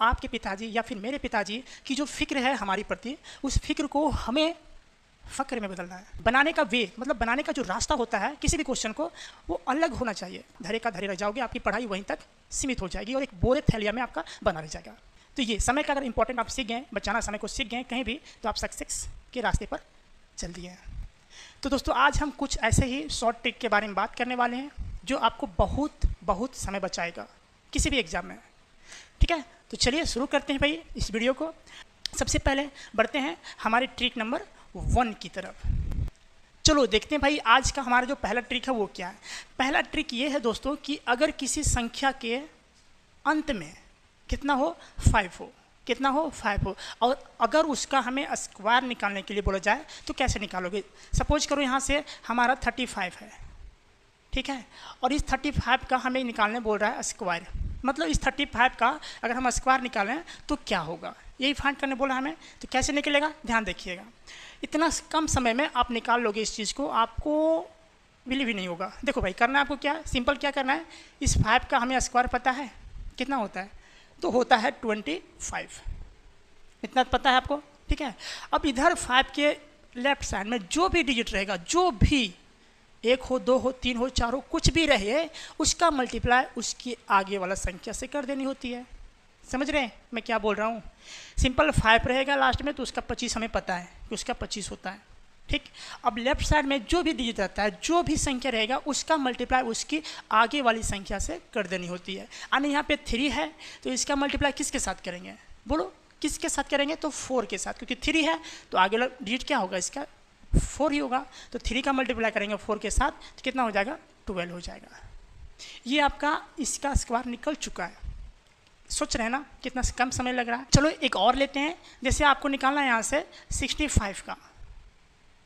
आपके पिताजी या फिर मेरे पिताजी की जो फिक्र है हमारी प्रति, उस फिक्र को हमें फ़क्र में बदलना है। बनाने का वे मतलब बनाने का जो रास्ता होता है किसी भी क्वेश्चन को, वो अलग होना चाहिए। धरे का धरे रह जाओगे, आपकी पढ़ाई वहीं तक सीमित हो जाएगी और एक बोरे थैलिया में आपका बना रह जाएगा। तो ये समय का अगर इंपॉर्टेंट आप सीख गए, बचाना समय को सीख गए कहीं भी, तो आप सक्सेस के रास्ते पर चल दिए हैं। तो दोस्तों आज हम कुछ ऐसे ही शॉर्ट ट्रिक के बारे में बात करने वाले हैं जो आपको बहुत बहुत समय बचाएगा किसी भी एग्जाम में। ठीक है, तो चलिए शुरू करते हैं भाई इस वीडियो को। सबसे पहले बढ़ते हैं हमारे ट्रिक नंबर 1 की तरफ। चलो देखते हैं भाई आज का हमारा जो पहला ट्रिक है वो क्या है। पहला ट्रिक ये है दोस्तों कि अगर किसी संख्या के अंत में कितना हो, 5 हो, कितना हो, 5 हो, और अगर उसका हमें स्क्वायर निकालने के लिए बोला जाए तो कैसे निकालोगे। सपोज करो यहाँ से हमारा 35 है, ठीक है, और इस 35 का हमें निकालने बोल रहा है स्क्वायर। मतलब इस 35 का अगर हम स्क्वायर निकालें तो क्या होगा, यही फाइंड करने बोला हमें। तो कैसे निकलेगा, ध्यान देखिएगा। इतना कम समय में आप निकाल लोगे इस चीज़ को, आपको बिलीव ही नहीं होगा। देखो भाई करना है आपको क्या, सिंपल क्या करना है, इस 5 का हमें स्क्वायर पता है कितना होता है, तो होता है 25, इतना पता है आपको। ठीक है, अब इधर 5 के लेफ्ट साइड में जो भी डिजिट रहेगा, जो भी 1 हो, 2 हो, 3 हो, 4 हो, कुछ भी रहे, उसका मल्टीप्लाई उसकी आगे वाला संख्या से कर देनी होती है। समझ रहे हैं मैं क्या बोल रहा हूँ। सिंपल 5 रहेगा लास्ट में तो उसका 25 हमें पता है कि उसका 25 होता है। ठीक, अब लेफ्ट साइड में जो भी डिजिट रहता है, जो भी संख्या रहेगा, उसका मल्टीप्लाई उसकी आगे वाली संख्या से कर देनी होती है। यानी यहाँ पे 3 है तो इसका मल्टीप्लाई किसके साथ करेंगे, बोलो किसके साथ करेंगे, तो 4 के साथ, क्योंकि 3 है तो आगे वाला डिजिट क्या होगा, इसका 4 ही होगा। तो 3 का मल्टीप्लाई करेंगे 4 के साथ तो कितना हो जाएगा, 12 हो जाएगा। ये आपका इसका स्क्वायर निकल चुका है। सोच रहे हैं ना कितना कम समय लग रहा है। चलो एक और लेते हैं, जैसे आपको निकालना है यहाँ से 65 का,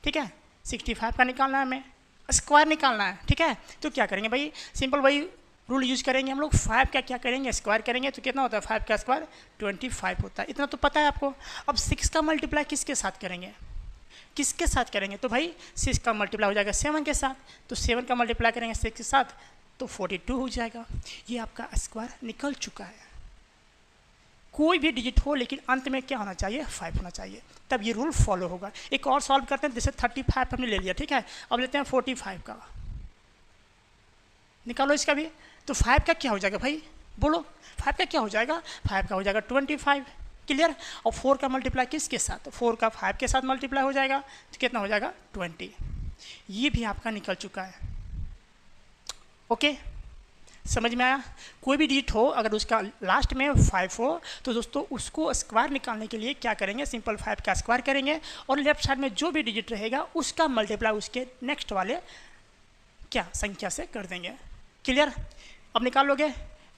ठीक है, 65 का निकालना है, हमें स्क्वायर निकालना है। ठीक है, तो क्या करेंगे भाई, सिंपल वही रूल यूज करेंगे हम लोग। 5 का क्या करेंगे, स्क्वायर करेंगे तो कितना होता है, 5 का स्क्वायर 25 होता है, इतना तो पता है आपको। अब 6 का मल्टीप्लाई किसके साथ करेंगे, किसके साथ करेंगे, तो भाई 6 का मल्टीप्लाई हो जाएगा 7 के साथ, तो 7 का मल्टीप्लाई करेंगे 6 के साथ तो 42 हो जाएगा। ये आपका स्क्वायर निकल चुका है। कोई भी डिजिट हो लेकिन अंत में क्या होना चाहिए, 5 होना चाहिए, तब ये रूल फॉलो होगा। एक और सॉल्व करते हैं, जैसे 35 हमने ले लिया, ठीक है, अब लेते हैं 45 का, निकालो इसका भी। तो 5 का क्या हो जाएगा भाई, बोलो 5 का क्या हो जाएगा, 5 का हो जाएगा 25, क्लियर। और 4 का मल्टीप्लाई किसके साथ, 4 का 5 के साथ मल्टीप्लाई हो जाएगा तो कितना हो जाएगा 20। ये भी आपका निकल चुका है। ओके, समझ में आया। कोई भी डिजिट हो अगर उसका लास्ट में 5 हो तो दोस्तों उसको स्क्वायर निकालने के लिए क्या करेंगे, सिंपल 5 का स्क्वायर करेंगे और लेफ्ट साइड में जो भी डिजिट रहेगा उसका मल्टीप्लाई उसके नेक्स्ट वाले क्या संख्या से कर देंगे। क्लियर, अब निकाल लोगे।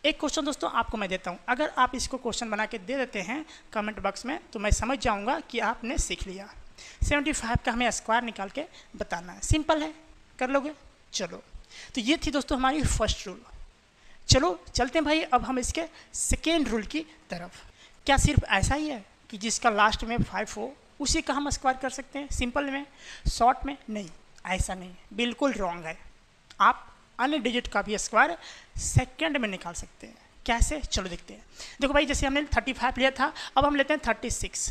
एक क्वेश्चन दोस्तों आपको मैं देता हूँ, अगर आप इसको क्वेश्चन बना के दे देते हैं कमेंट बॉक्स में तो मैं समझ जाऊँगा कि आपने सीख लिया। 75 का हमें स्क्वायर निकाल के बताना है, सिंपल है, कर लोगे। चलो, तो ये थी दोस्तों हमारी फर्स्ट रूल। चलो चलते हैं भाई अब हम इसके सेकेंड रूल की तरफ। क्या सिर्फ ऐसा ही है कि जिसका लास्ट में 5 हो उसी का हम स्क्वायर कर सकते हैं सिंपल में, शॉर्ट में? नहीं, ऐसा नहीं, बिल्कुल रॉन्ग है। आप अन्य डिजिट का भी स्क्वायर सेकंड में निकाल सकते हैं। कैसे, चलो देखते हैं। देखो भाई जैसे हमने 35 लिया था, अब हम लेते हैं 36।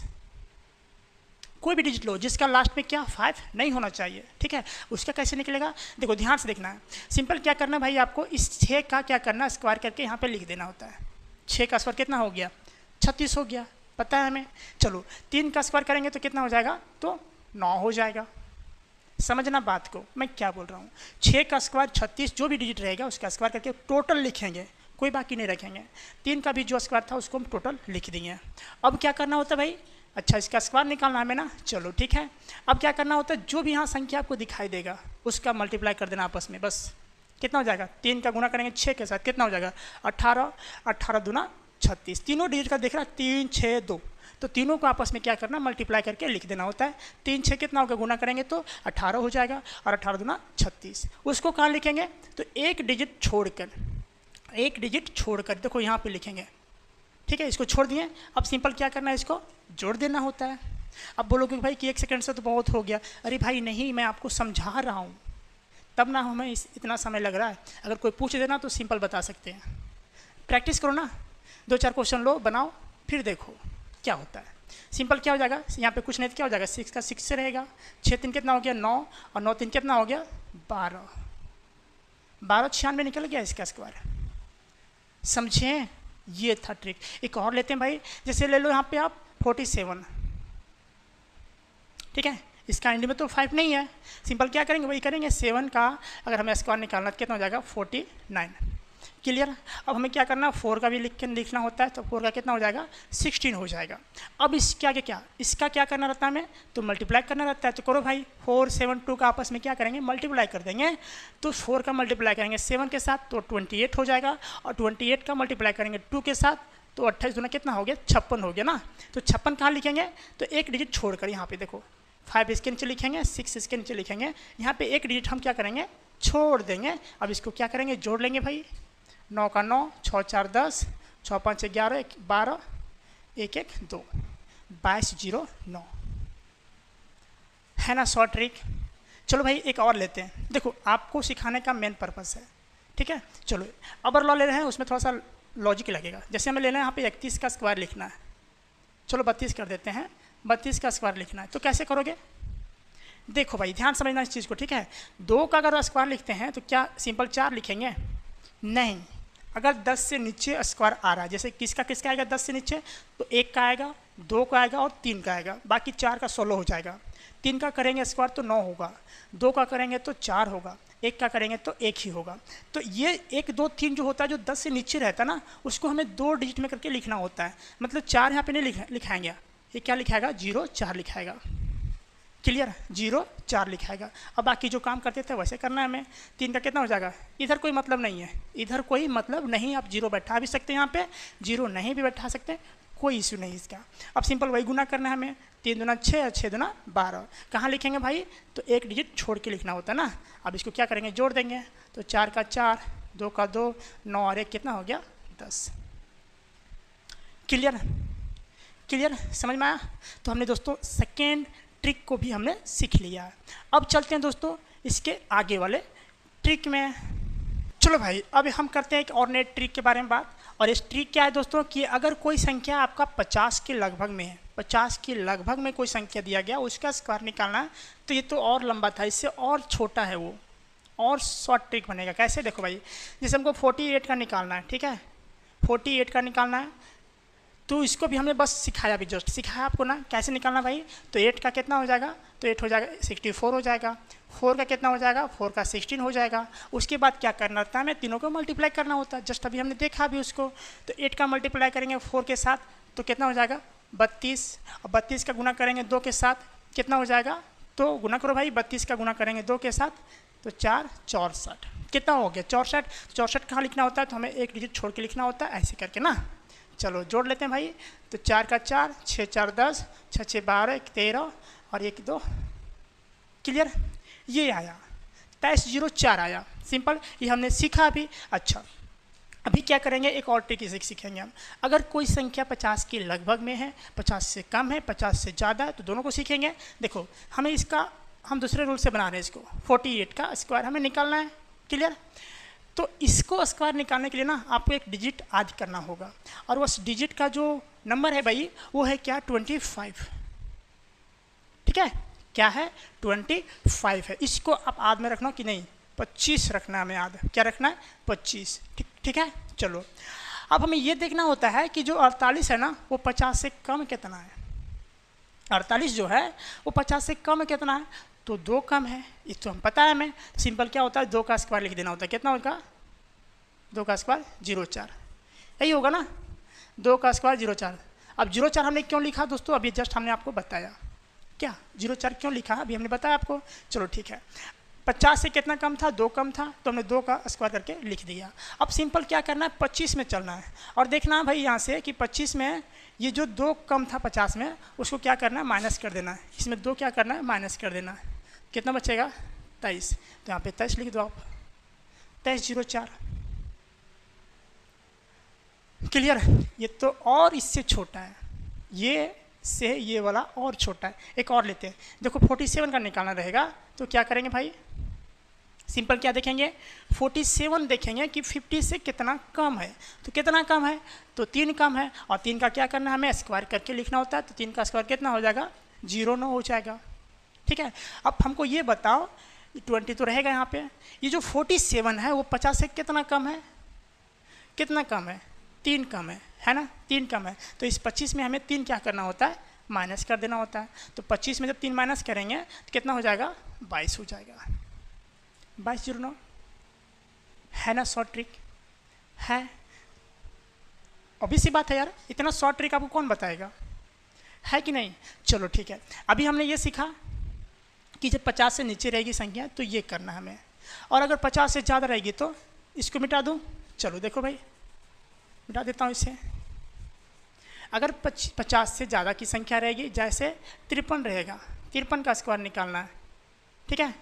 कोई भी डिजिट लो जिसका लास्ट में क्या 5 नहीं होना चाहिए, ठीक है, उसका कैसे निकलेगा, देखो ध्यान से देखना है। सिंपल क्या करना है भाई, आपको इस 6 का क्या करना है, स्क्वायर करके यहाँ पे लिख देना होता है। 6 का स्क्वायर कितना हो गया, 36 हो गया, पता है हमें। चलो 3 का स्क्वायर करेंगे तो कितना हो जाएगा, तो 9 हो जाएगा। समझना बात को मैं क्या बोल रहा हूँ। 6 का स्क्वायर 36, जो भी डिजिट रहेगा उसका स्क्वायर करके टोटल लिखेंगे, कोई बाकी नहीं रखेंगे। 3 का भी जो स्क्वायर था उसको हम टोटल लिख देंगे। अब क्या करना होता है भाई, अच्छा इसका स्क्वायर निकालना हमें ना, चलो ठीक है। अब क्या करना होता है, जो भी यहाँ संख्या आपको दिखाई देगा उसका मल्टीप्लाई कर देना आपस में, बस कितना हो जाएगा, 3 का गुना करेंगे 6 के साथ कितना हो जाएगा 18, 18 दूना 36, तीनों डिजिट का देख रहा है 3, 6, 2, तो तीनों को आपस में क्या करना, मल्टीप्लाई करके लिख देना होता है। 3, 6 कितना होगा, गुना करेंगे तो 18 हो जाएगा और 18 दूना 36। उसको कहाँ लिखेंगे, तो एक डिजिट छोड़कर देखो यहाँ पे लिखेंगे, ठीक है, इसको छोड़ दिए। अब सिंपल क्या करना है, इसको जोड़ देना होता है। अब बोलोगे भाई कि 1 सेकंड से तो बहुत हो गया, अरे भाई नहीं, मैं आपको समझा रहा हूँ, तब ना हमें इतना समय लग रहा है। अगर कोई पूछ देना तो सिंपल बता सकते हैं। प्रैक्टिस करो ना, 2-4 क्वेश्चन लो, बनाओ, फिर देखो क्या होता है, सिंपल क्या हो जाएगा, यहाँ पे कुछ नहीं तो क्या हो जाएगा, 6 का 6 से रहेगा, 6 3 कितना हो गया 9, और 9 3 कितना हो गया 12, 12 96 निकल गया इसका स्क्वायर। समझे, ये था ट्रिक। एक और लेते हैं भाई, जैसे ले लो यहाँ पे आप 47, ठीक है, इसका एंड में तो 5 नहीं है, सिंपल क्या करेंगे वही करेंगे, 7 का अगर हमें स्क्वायर निकालना तो कितना हो जाएगा 49। क्लियर। अब हमें क्या करना, 4 का भी लिखना होता है, तो 4 का कितना हो जाएगा 16 हो जाएगा। अब इसके आगे क्या, इसका क्या करना रहता है हमें, तो मल्टीप्लाई करना रहता है, तो करो भाई 4 7 2 का आपस में क्या करेंगे मल्टीप्लाई कर देंगे, तो 4 का मल्टीप्लाई करेंगे 7 के साथ तो 28 हो जाएगा, और 28 का मल्टीप्लाई करेंगे 2 के साथ तो 28 दूना कितना हो गया 56 हो गया ना। तो 56 कहाँ लिखेंगे, तो एक डिजिट छोड़कर यहाँ पे देखो 5 इसके नीचे लिखेंगे, 6 इसके नीचे लिखेंगे, यहाँ पे एक डिजिट हम क्या करेंगे छोड़ देंगे। अब इसको क्या करेंगे जोड़ लेंगे भाई, 9 का 9, 6 4 10, 6 5 11, 12, 1 1 2, 22 0 9, है ना शॉर्ट ट्रिक। चलो भाई एक और लेते हैं, देखो आपको सिखाने का मेन पर्पस है, ठीक है। चलो अबर लॉ ले रहे हैं, उसमें थोड़ा सा लॉजिक लगेगा। जैसे हमें लेना है यहाँ पे 31 का स्क्वायर लिखना है, चलो 32 कर देते हैं, 32 का स्क्वायर लिखना है, तो कैसे करोगे, देखो भाई ध्यान समझना इस चीज़ को, ठीक है। 2 का अगर स्क्वायर लिखते हैं तो क्या सिंपल 4 लिखेंगे, नहीं, अगर 10 से नीचे स्क्वायर आ रहा है, जैसे किसका आएगा 10 से नीचे, तो 1 का आएगा, 2 का आएगा और 3 का आएगा, बाकी 4 का 16 हो जाएगा। 3 का करेंगे स्क्वायर तो 9 होगा, 2 का करेंगे तो 4 होगा, 1 का करेंगे तो 1 ही होगा। तो ये 1 2 3 जो होता है, जो 10 से नीचे रहता है ना, उसको हमें 2 डिजिट में करके लिखना होता है, मतलब 4 यहाँ पे नहीं लिखाएंगे, ये क्या लिखाएगा 0 4 लिखाएगा। क्लियर, 0 4 लिखाएगा। अब बाकी जो काम करते थे वैसे करना है हमें। 3 का कितना हो जाएगा, इधर कोई मतलब नहीं है, इधर कोई मतलब नहीं, आप 0 बैठा भी सकते हैं, यहाँ पे 0 नहीं भी बैठा सकते, कोई इशू नहीं इसका। अब सिंपल वही गुना करना है हमें, 3 दूना 6, 6 दूना 12, कहाँ लिखेंगे भाई, तो एक डिजिट छोड़ के लिखना होता है ना। अब इसको क्या करेंगे जोड़ देंगे, तो 4 का 4, 2 का 2, 9 और 1 कितना हो गया 10। क्लियर, क्लियर समझ में आया। तो हमने दोस्तों सेकेंड ट्रिक को भी हमने सीख लिया है। अब चलते हैं दोस्तों इसके आगे वाले ट्रिक में। चलो भाई अब हम करते हैं एक और नए ट्रिक के बारे में बात। और इस ट्रिक क्या है दोस्तों कि अगर कोई संख्या आपका 50 के लगभग में है, 50 के लगभग में कोई संख्या दिया गया, उसका स्क्वायर निकालना है, तो ये तो और लंबा था, इससे और छोटा है वो, और शॉर्ट ट्रिक बनेगा। कैसे, देखो भाई जैसे हमको 48 का निकालना है, ठीक है, 48 का निकालना है, तो इसको भी हमने बस सिखाया, भी जस्ट सिखाया आपको ना कैसे निकालना भाई। तो 8 का कितना हो जाएगा, तो 8 हो जाएगा 64 हो जाएगा, 4 का कितना हो जाएगा, 4 का 16 हो जाएगा। उसके बाद क्या करना होता है, हमें तीनों को मल्टीप्लाई करना होता है, जस्ट अभी हमने देखा भी उसको। तो 8 का मल्टीप्लाई करेंगे 4 के साथ तो कितना हो जाएगा 32, और 32 का गुना करेंगे 2 के साथ कितना हो जाएगा, तो गुना करो भाई, 32 का गुना करेंगे 2 के साथ तो 4 64, कितना हो गया 64। 64 कहाँ लिखना होता है, तो हमें एक डिजिट छोड़ के लिखना होता है, ऐसे करके ना। चलो जोड़ लेते हैं भाई, तो 4 का 4, 6 4 10, 6 6 12, 1 13 और 1 2। क्लियर, ये आया 23 0 4 आया, सिंपल, ये हमने सीखा अभी। अच्छा अभी क्या करेंगे, एक और ट्रिक इसे सीखेंगे हम। अगर कोई संख्या 50 के लगभग में है, 50 से कम है, 50 से ज़्यादा है, तो दोनों को सीखेंगे। देखो हमें इसका हम दूसरे रूल से बना रहे हैं इसको, 48 का स्क्वायर हमें निकालना है। क्लियर, तो इसको स्क्वायर निकालने के लिए ना आपको एक डिजिट ऐड करना होगा, और उस डिजिट का जो नंबर है भाई वो है क्या 25, ठीक है, क्या है 25 है। इसको आप याद में रखना कि नहीं 25 रखना है, हमें याद क्या रखना है 25, ठीक है। चलो अब हमें ये देखना होता है कि जो 48 है ना वो 50 से कम कितना है, 48 जो है वो 50 से कम कितना है, तो 2 कम है, ये तो हम पता है हमें। सिंपल क्या होता है 2 का स्क्वायर लिख देना होता है, कितना होगा 2 का स्क्वायर 0 4, यही होगा ना, 2 का स्क्वायर 0 4। अब 0 4 हमने क्यों लिखा दोस्तों, अभी जस्ट हमने आपको बताया, क्या 0 4 क्यों लिखा अभी हमने बताया आपको। चलो ठीक है, 50 से कितना कम था 2 कम था, तो हमने 2 का स्क्वायर करके लिख दिया। अब सिंपल क्या करना है 25 में चलना है, और देखना है भाई यहाँ से कि 25 में ये जो 2 कम था 50 में उसको क्या करना है माइनस कर देना है, इसमें 2 क्या करना है माइनस कर देना है, कितना बचेगा 23, तो यहाँ पे 23 लिख दो आप, 23 0 4। क्लियर, ये तो और इससे छोटा है, ये से ये वाला और छोटा है। एक और लेते हैं, देखो 47 का निकालना रहेगा, तो क्या करेंगे भाई सिंपल क्या देखेंगे, 47 देखेंगे कि 50 से कितना कम है। तो कितना कम है, तो 3 कम है, और 3 का क्या करना है, हमें स्क्वायर करके लिखना होता है। तो 3 का स्क्वायर कितना हो जाएगा, 0 हो जाएगा। ठीक है, अब हमको ये बताओ, 20 तो रहेगा यहाँ पे, ये जो 47 है वो 50 से कितना कम है, कितना कम है, 3 कम है ना, 3 कम है। तो इस 25 में हमें 3 क्या करना होता है, माइनस कर देना होता है। तो 25 में जब 3 माइनस करेंगे तो कितना हो जाएगा, 22 हो जाएगा। 2209 है ना, शॉर्ट ट्रिक है। ऑब्वियस सी बात है यार, इतना शॉर्ट ट्रिक आपको कौन बताएगा, है कि नहीं। चलो ठीक है, अभी हमने ये सीखा कि जब 50 से नीचे रहेगी संख्या तो ये करना है हमें, और अगर 50 से ज़्यादा रहेगी तो इसको मिटा दूँ। चलो देखो भाई, मिटा देता हूँ इसे। अगर 50 से ज़्यादा की संख्या रहेगी, जैसे 53 रहेगा, 53 का स्क्वायर निकालना है। ठीक है,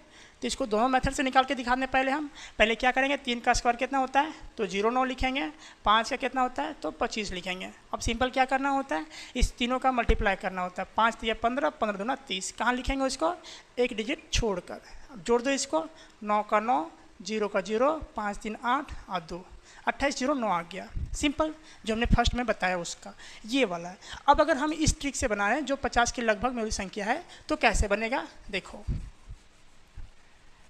तो इसको दोनों मेथड से निकाल के दिखा दें। पहले क्या करेंगे, 3 का स्क्वायर कितना होता है, तो 0 लिखेंगे। 5 का कितना होता है, तो 25 लिखेंगे। अब सिंपल क्या करना होता है, इस तीनों का मल्टीप्लाई करना होता है। 5 3 15, 15 दूना 30। कहाँ लिखेंगे उसको, एक डिजिट छोड़कर। अब जोड़ दो इसको, 9 का 9, 0 का 0, 5 3 8 और 2, 28 0 9 आ गया। सिंपल, जो हमने फर्स्ट में बताया उसका ये वाला है। अब अगर हम इस ट्रिक से बना रहे हैं जो 50 के लगभग में संख्या है, तो कैसे बनेगा देखो।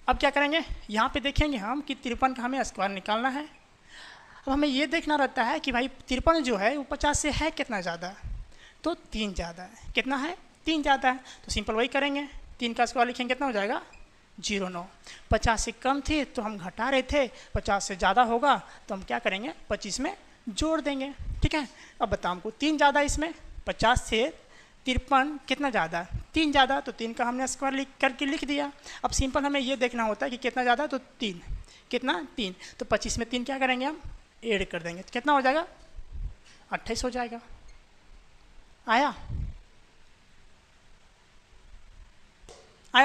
अब क्या करेंगे, यहाँ पे देखेंगे हम कि 53 का हमें स्क्वायर निकालना है। अब हमें ये देखना रहता है कि भाई 53 जो है वो 50 से है कितना ज़्यादा, तो 3 ज़्यादा है। कितना है, 3 ज़्यादा है। तो सिंपल वही करेंगे, 3 का स्क्वायर लिखेंगे, कितना हो जाएगा, 0 50 से कम थी तो हम घटा रहे थे, 50 से ज़्यादा होगा तो हम क्या करेंगे, 25 में जोड़ देंगे। ठीक है, अब बताओ हमको 3 ज़्यादा, इसमें 50 से 53 कितना ज़्यादा है, 3 ज़्यादा। तो 3 का हमने स्क्वायर करके लिख दिया। अब सिंपल हमें ये देखना होता है कि कितना ज़्यादा है, तो 3, कितना 3। तो 25 में 3 क्या करेंगे, हम ऐड कर देंगे। तो कितना हो जाएगा, 28 हो जाएगा। आया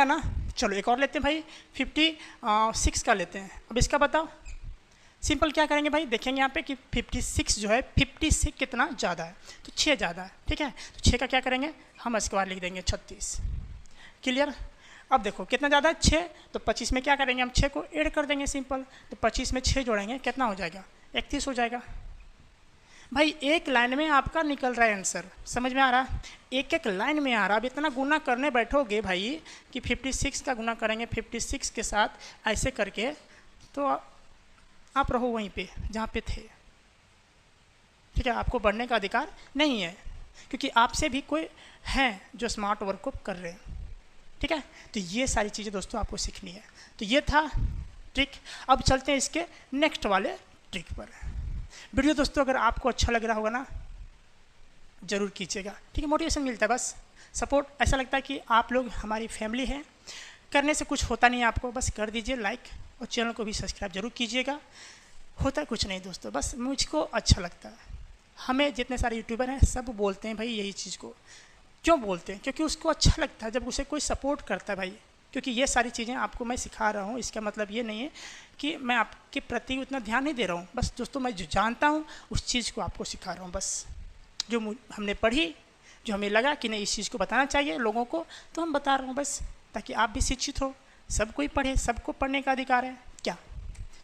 ना। चलो एक और लेते हैं भाई, 56 का लेते हैं। अब इसका बताओ, सिंपल क्या करेंगे भाई, देखेंगे यहाँ पे कि 56 जो है 50 से कितना ज़्यादा है, तो 6 ज़्यादा है। ठीक है, तो 6 का क्या करेंगे, हम स्क्वायर लिख देंगे 36। क्लियर। अब देखो कितना ज़्यादा है, 6। तो 25 में क्या करेंगे, हम 6 को ऐड कर देंगे सिंपल। तो 25 में 6 जोड़ेंगे, कितना हो जाएगा, 31 हो जाएगा। भाई एक लाइन में आपका निकल रहा है आंसर, समझ में आ रहा है, एक एक लाइन में आ रहा। अब इतना गुना करने बैठोगे भाई कि 56 का गुना करेंगे 56 के साथ ऐसे करके, तो आप रहो वहीं पे जहाँ पे थे। ठीक है, आपको बढ़ने का अधिकार नहीं है, क्योंकि आपसे भी कोई हैं जो स्मार्ट वर्क को कर रहे हैं। ठीक है, तो ये सारी चीज़ें दोस्तों आपको सीखनी है। तो ये था ट्रिक। अब चलते हैं इसके नेक्स्ट वाले ट्रिक पर। वीडियो दोस्तों अगर आपको अच्छा लग रहा होगा ना, ज़रूर कीजिएगा। ठीक है, मोटिवेशन मिलता है, बस सपोर्ट, ऐसा लगता है कि आप लोग हमारी फैमिली हैं। करने से कुछ होता नहीं है आपको, बस कर दीजिए लाइक, और चैनल को भी सब्सक्राइब जरूर कीजिएगा। होता कुछ नहीं दोस्तों, बस मुझको अच्छा लगता है। हमें जितने सारे यूट्यूबर हैं सब बोलते हैं भाई यही चीज़ को। क्यों बोलते हैं, क्योंकि उसको अच्छा लगता है जब उसे कोई सपोर्ट करता है भाई। क्योंकि ये सारी चीज़ें आपको मैं सिखा रहा हूँ, इसका मतलब ये नहीं है कि मैं आपके प्रति उतना ध्यान नहीं दे रहा हूँ। बस दोस्तों मैं जो जानता हूँ उस चीज़ को आपको सिखा रहा हूँ। बस जो हमने पढ़ी, जो हमें लगा कि नहीं इस चीज़ को बताना चाहिए लोगों को, तो हम बता रहा हूँ बस, ताकि आप भी शिक्षित हो। सब कोई पढ़े, सबको पढ़ने का अधिकार है क्या।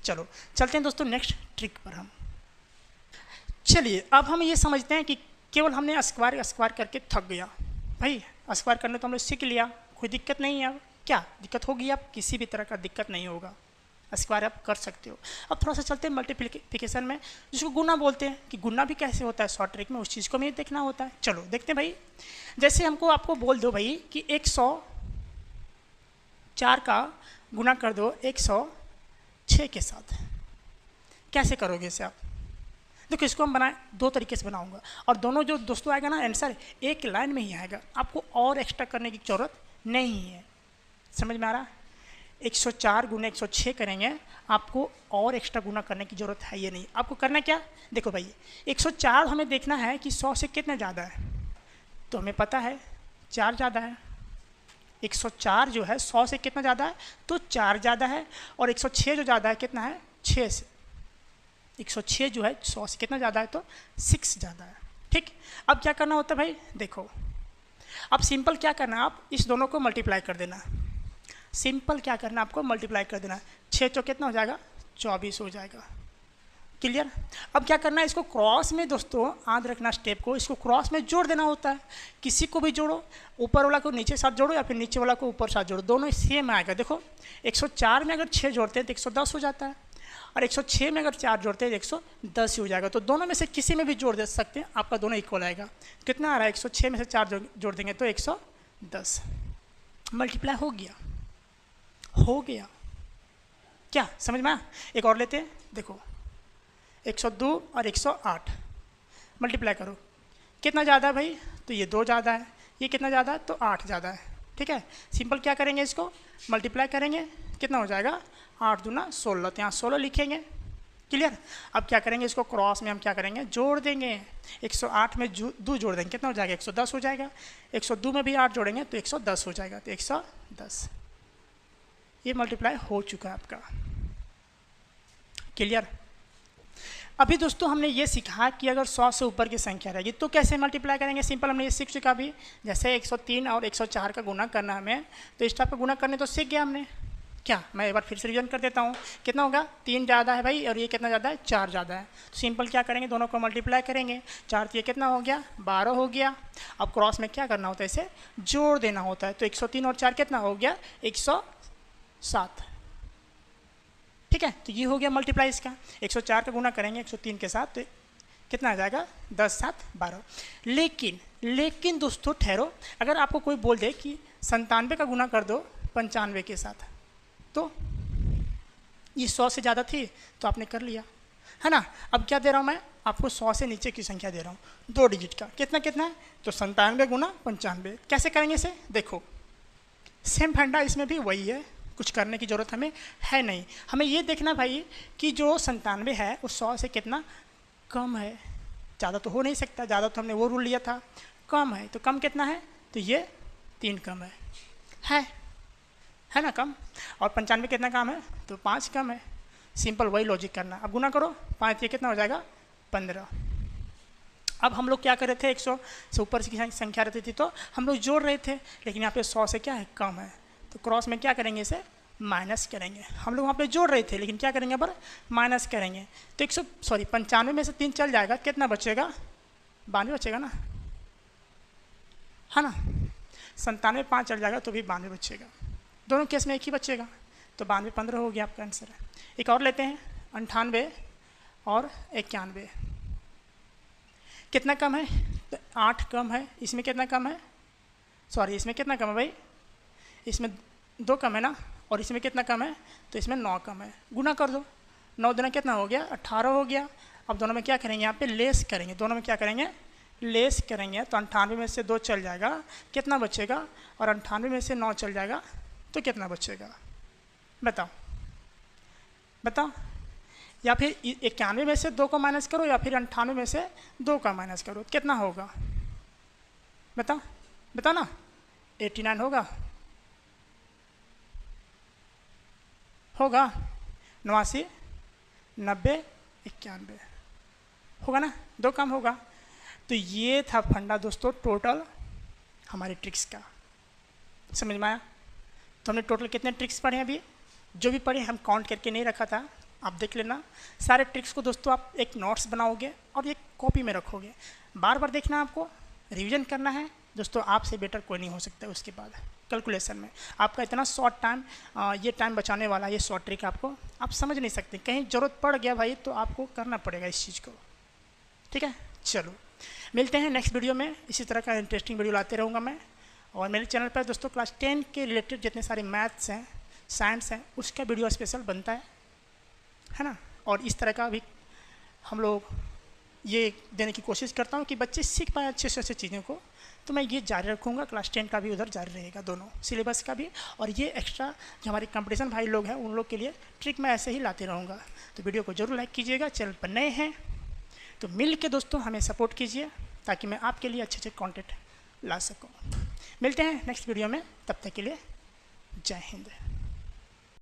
चलो चलते हैं दोस्तों नेक्स्ट ट्रिक पर। हम चलिए अब हम ये समझते हैं कि केवल हमने स्क्वायर करके थक गया भाई। स्क्वायर करने तो हम लोग सीख लिया, कोई दिक्कत नहीं है। अब क्या दिक्कत होगी, अब किसी भी तरह का दिक्कत नहीं होगा, स्क्वायर आप कर सकते हो। अब थोड़ा सा चलते हैं मल्टीप्लिकेशन में, जिसको गुना बोलते हैं, कि गुना भी कैसे होता है शॉर्ट ट्रिक में, उस चीज़ को भी देखना होता है। चलो देखते हैं भाई। जैसे आपको बोल दो भाई कि 104 का गुना कर दो 106 के साथ, कैसे करोगे इसे आप। देखो इसको हम बनाए दो तरीके से बनाऊंगा, और दोनों जो दोस्तों आएगा ना आंसर एक लाइन में ही आएगा, आपको और एक्स्ट्रा करने की जरूरत नहीं है। समझ में आ रहा। 104 गुना 106 करेंगे, आपको और एक्स्ट्रा गुना करने की जरूरत है ये नहीं। आपको करना क्या, देखो भाई 104 हमें देखना है कि 100 से कितना ज़्यादा है, तो हमें पता है 4 ज़्यादा है। 104 जो है 100 से कितना ज़्यादा है, तो 4 ज़्यादा है। और 106 जो ज़्यादा है कितना है, 6 से। 106 जो है 100 से कितना ज़्यादा है, तो 6 ज़्यादा है। ठीक, अब क्या करना होता है भाई, देखो अब सिंपल क्या करना है, आप इस दोनों को मल्टीप्लाई कर देना। सिंपल क्या करना आपको, मल्टीप्लाई कर देना। 6 चौक कितना हो जाएगा, 24 हो जाएगा। क्लियर। अब क्या करना है, इसको क्रॉस में दोस्तों याद रखना स्टेप को, इसको क्रॉस में जोड़ देना होता है। किसी को भी जोड़ो, ऊपर वाला को नीचे साथ जोड़ो या फिर नीचे वाला को ऊपर साथ जोड़ो, दोनों सेम आएगा। देखो 104 में अगर 6 जोड़ते हैं तो 110 हो जाता है, और 106 में अगर 4 जोड़ते हैं तो 110 ही हो जाएगा। तो दोनों में से किसी में भी जोड़ दे सकते हैं, आपका दोनों इक्वल आएगा। कितना आ रहा है, 106 में से 4 जोड़ देंगे तो 110। मल्टीप्लाई हो गया, हो गया। क्या समझ में आया? एक और लेते हैं, देखो 102 और 108 मल्टीप्लाई करो, कितना ज़्यादा है भाई, तो ये 2 ज़्यादा है, ये कितना ज़्यादा है, तो 8 ज़्यादा है। ठीक है, सिंपल क्या करेंगे, इसको मल्टीप्लाई करेंगे, कितना हो जाएगा, 8 दूना 16, तो यहाँ 16 लिखेंगे। क्लियर। अब क्या करेंगे, इसको क्रॉस में हम क्या करेंगे, जोड़ देंगे। 108 में 2 जोड़ देंगे, कितना हो जाएगा, 110 हो जाएगा। 102 में भी 8 जोड़ेंगे तो 110 हो जाएगा, तो 110। ये मल्टीप्लाई हो चुका है आपका। क्लियर। अभी दोस्तों हमने ये सीखा कि अगर 100 से ऊपर की संख्या रहेगी तो कैसे मल्टीप्लाई करेंगे। सिंपल हमने ये सीख चुका भी, जैसे 103 और 104 का गुना करना हमें, तो इस टाइप का गुना करने तो सीख गया हमने। क्या, मैं एक बार फिर से रिवीजन कर देता हूँ। कितना होगा, 3 ज़्यादा है भाई, और ये कितना ज़्यादा है, 4 ज़्यादा है। तो सिंपल क्या करेंगे, दोनों को मल्टीप्लाई करेंगे। 4 तो ये कितना हो गया, 12 हो गया। अब क्रॉस में क्या करना होता है, इसे जोड़ देना होता है। तो 103 और 4 कितना हो गया, 107। ठीक है, तो ये हो गया मल्टीप्लाई इसका। 104 का गुना करेंगे 103 के साथ, तो कितना आ जाएगा, 10 7 12। लेकिन दोस्तों ठहरो, अगर आपको कोई बोल दे कि 97 का गुना कर दो 95 के साथ, तो ये 100 से ज़्यादा थी तो आपने कर लिया, है ना। अब क्या दे रहा हूँ मैं आपको, 100 से नीचे की संख्या दे रहा हूँ, 2 डिजिट का। कितना कितना है, तो 97 गुना 95। कैसे करेंगे इसे, देखो सेम फंडा इसमें भी वही है, कुछ करने की ज़रूरत हमें है नहीं। हमें ये देखना भाई कि जो 97 है वो 100 से कितना कम है। ज़्यादा तो हो नहीं सकता, ज़्यादा तो हमने वो रूल लिया था, कम है। तो कम कितना है, तो ये 3 कम है ना कम। और 95 कितना कम है, तो 5 कम है। सिंपल वही लॉजिक करना। अब गुना करो, 5 ये कितना हो जाएगा, 15। अब हम लोग क्या कर रहे थे, 100 से ऊपर की संख्या रहती थी तो हम लोग जोड़ रहे थे, लेकिन यहाँ पे 100 से क्या है, कम है। तो क्रॉस में क्या करेंगे, इसे माइनस करेंगे। हम लोग वहाँ पे जोड़ रहे थे, लेकिन क्या करेंगे, पर माइनस करेंगे। तो 95 में से 3 चल जाएगा, कितना बचेगा, 92 बचेगा ना, है ना। 97 5 चल जाएगा तो भी 92 बचेगा। दोनों केस में एक ही बचेगा, तो 92 15 हो गया आपका आंसर। एक और लेते हैं, 98 और 91 कितना कम है, तो 8 कम है। इसमें कितना कम है, सॉरी इसमें कितना कम है भाई, इसमें 2 कम है ना, और इसमें कितना कम है, तो इसमें 9 कम है। गुना कर दो, 9 दूना कितना हो गया, 18 हो गया। अब दोनों में क्या करेंगे, यहाँ पे लेस करेंगे, दोनों में क्या करेंगे, लेस करेंगे। तो 98 में से 2 चल जाएगा, कितना बचेगा, और 98 में से 9 चल जाएगा तो कितना बचेगा, बताओ बताओ। या फिर 91 में से 2 को माइनस करो, या फिर 98 में से 2 का माइनस करो, कितना होगा, बताओ बताओ ना। 89 होगा, 89 90 91 होगा ना, 2 कम होगा। तो ये था फंडा दोस्तों टोटल हमारे ट्रिक्स का, समझ में आया। तो हमने टोटल कितने ट्रिक्स पढ़े हैं अभी, जो भी पढ़े हम काउंट करके नहीं रखा था, आप देख लेना। सारे ट्रिक्स को दोस्तों आप एक नोट्स बनाओगे और एक कॉपी में रखोगे, बार बार देखना, आपको रिवीजन करना है दोस्तों। आपसे बेटर कोई नहीं हो सकता। उसके बाद कैलकुलेशन में आपका इतना शॉर्ट टाइम, ये टाइम बचाने वाला ये शॉर्ट ट्रिक आपको आप समझ नहीं सकते, कहीं ज़रूरत पड़ गया भाई तो आपको करना पड़ेगा इस चीज़ को। ठीक है, चलो मिलते हैं नेक्स्ट वीडियो में। इसी तरह का इंटरेस्टिंग वीडियो लाते रहूँगा मैं। और मेरे चैनल पर दोस्तों क्लास 10 के रिलेटेड जितने सारे मैथ्स हैं, साइंस हैं, उसका वीडियो स्पेशल बनता है ना। और इस तरह का भी हम लोग ये देने की कोशिश करता हूँ कि बच्चे सीख पाएँ अच्छे से अच्छे चीज़ों को। तो मैं ये जारी रखूँगा, क्लास 10 का भी उधर जारी रहेगा, दोनों सिलेबस का भी। और ये एक्स्ट्रा जो हमारे कंपटीशन भाई लोग हैं उन लोग के लिए ट्रिक मैं ऐसे ही लाते रहूँगा। तो वीडियो को जरूर लाइक कीजिएगा, चैनल पर नए हैं तो मिल के दोस्तों हमें सपोर्ट कीजिए, ताकि मैं आपके लिए अच्छे अच्छे कंटेंट ला सकूँ। मिलते हैं नेक्स्ट वीडियो में, तब तक के लिए जय हिंद।